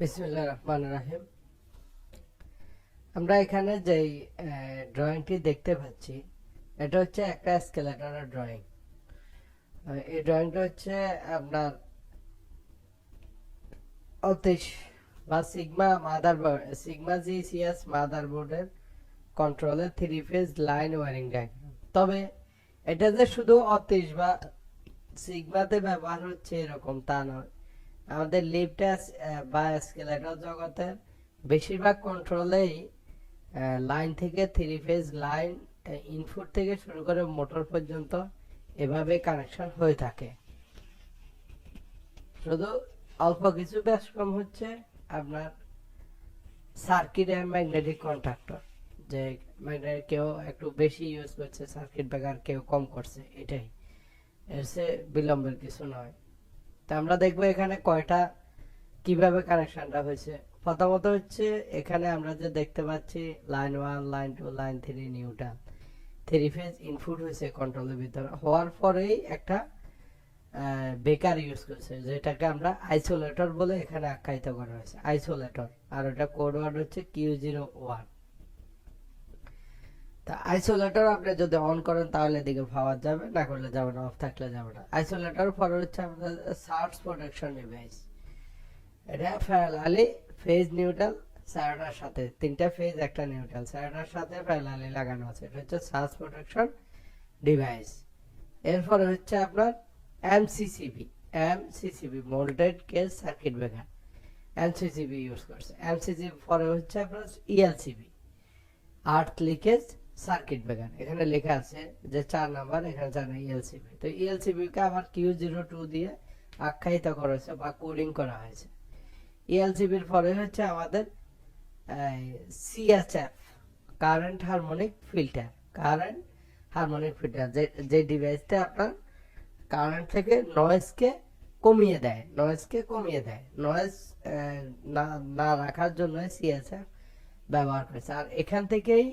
বিসমিল্লাহির রহমানির রহিম। আমরা এখানে যে ড্রয়িংটি দেখতে পাচ্ছি, এটা হচ্ছে একটা এসকেলেটরের ড্রয়িং। এই ড্রয়িংটা হচ্ছে আপনার অতিশ বা সিগমা জিসিএস মাদারবোর্ডের কন্ট্রোলের 3 ফেজ লাইন ওয়্যারিং ডায়াগ্রাম। তবে এটা যে শুধু অতিশ বা সিগমাতে ব্যবহার হচ্ছে এরকম তা নয়। আমাদের লিফট বা এসকেলেটর জগতের বেশিরভাগ কন্ট্রোলেই লাইন থেকে 3 ফেজ লাইন ইনপুট থেকে শুরু করে মোটর পর্যন্ত এভাবে কানেকশন হয়ে থাকে। শুধু অল্প কিছু বেশ কম হচ্ছে আপনার সার্কিট এন্ড ম্যাগনেটিক কন্ট্রাক্টর, যে ম্যাগনেটিক কেউ একটু বেশি ইউজ করছে, সার্কিট ব্রেকার কেউ কম করছে, এটাই। এর চেয়ে বিলম্বের কিছু নয়। তা আমরা দেখবো এখানে কয়টা কিভাবে কানেকশনটা হয়েছে। প্রথমত হচ্ছে এখানে আমরা যে দেখতে পাচ্ছি line 1, line 2, line 3 neutral 3 phase input হয়েছে কন্ট্রোলের ভিতরে। হওয়ার পরেই একটা বেকার ইউজ করছে, যেটাকে আমরা আইসোলেটর বলে এখানে আখ্যায়িত করা হয়েছে, আইসোলেটর। আর ওটা কোড ওয়ার্ড হচ্ছে Q01। তা আইসোলেটর আপনি যদি অন করেন তাহলে এদিকে পাওয়া যাবে, না করলে যাবে না, অফ থাকলে যাবে না। আইসোলেটর পরে হচ্ছে আমাদের সার্চ প্রোটেকশন ডিভাইস। এটা প্যারালালি ফেজ নিউট্রাল স্যারাটার সাথে, 3টা ফেজ একটা নিউট্রাল স্যারাটার সাথে প্যারালালি লাগানো আছে। এটা হচ্ছে সার্চ প্রোটেকশন ডিভাইস। এরপরে হচ্ছে আপনার MCCB molded case circuit breaker, MCCB use করছে। এমসিসিবি পরে হচ্ছে আপনার ELCB, earth leakage circuit breaker. এখানে লেখা আছে যে 4 নাম্বার, এখানে 4 ইএলসিবি। তো ইএলসিবি কে আবার Q02 দিয়ে আখ্যায়িত করা হয়েছে বা কোডিং করা হয়েছে। ইএলসিবির পরে হচ্ছে আমাদের সিএসএফ, কারেন্ট হারমোনিক ফিল্টার। যে ডিভাইসটা আপনার কারেন্ট থেকে নয়েজকে কমিয়ে দেয়, নয়েজ না রাখার জন্য সিএসএফ ব্যবহার করেছে। আর এখান থেকেই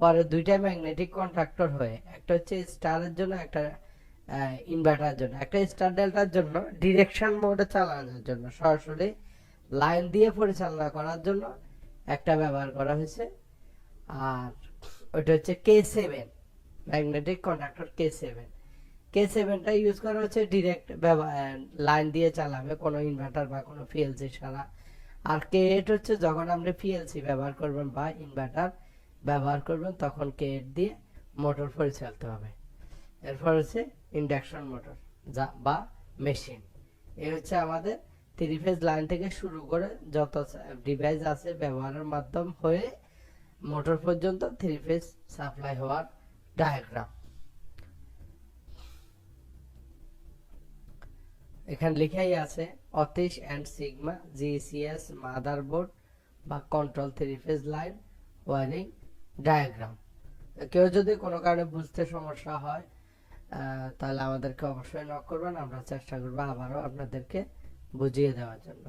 পরে 2টা ম্যাগনেটিক কন্ট্রাক্টর হয়ে, একটা হচ্ছে স্টারের জন্য, একটা ইনভার্টার জন্য। একটা স্টার ডেল্টার জন্য ডিরেকশন মোডে চালানোর জন্য, সরাসরি লাইন দিয়ে পরিচালনা করার জন্য একটা ব্যবহার করা হয়েছে। আর ওইটা হচ্ছে K7 ম্যাগনেটিক কন্ডাক্টর K7টা ইউজ করা হচ্ছে ডিরেক্ট লাইন দিয়ে চালাবে, কোনো ইনভার্টার বা কোনো পিএলসি ছাড়া। আর K8 হচ্ছে যখন আপনি পিএলসি ব্যবহার করবেন বা ইনভার্টার ব্যবহার করবেন, তখন K8 দিয়ে মোটর পরিচালিত হবে। এরপর হচ্ছে ইন্ডাকশন মোটর বা মেশিন। এই হচ্ছে আমাদের 3 ফেজ লাইন থেকে শুরু করে যত ডিভাইস আছে ব্যবহারের মাধ্যম হয়ে মোটর পর্যন্ত 3 ফেজ সাপ্লাই হওয়ার ডায়াগ্রাম। এখানে লেখাই আছে Atish and sigma GCS motherboard বা control 3 phase line wiring diagram. কেউ যদি কোনো কারণে বুঝতে সমস্যা হয় তাহলে আমাদেরকে অবশ্যই নক করবেন, আমরা চেষ্টা করবো আবারও আপনাদেরকে বুঝিয়ে দেওয়ার জন্য।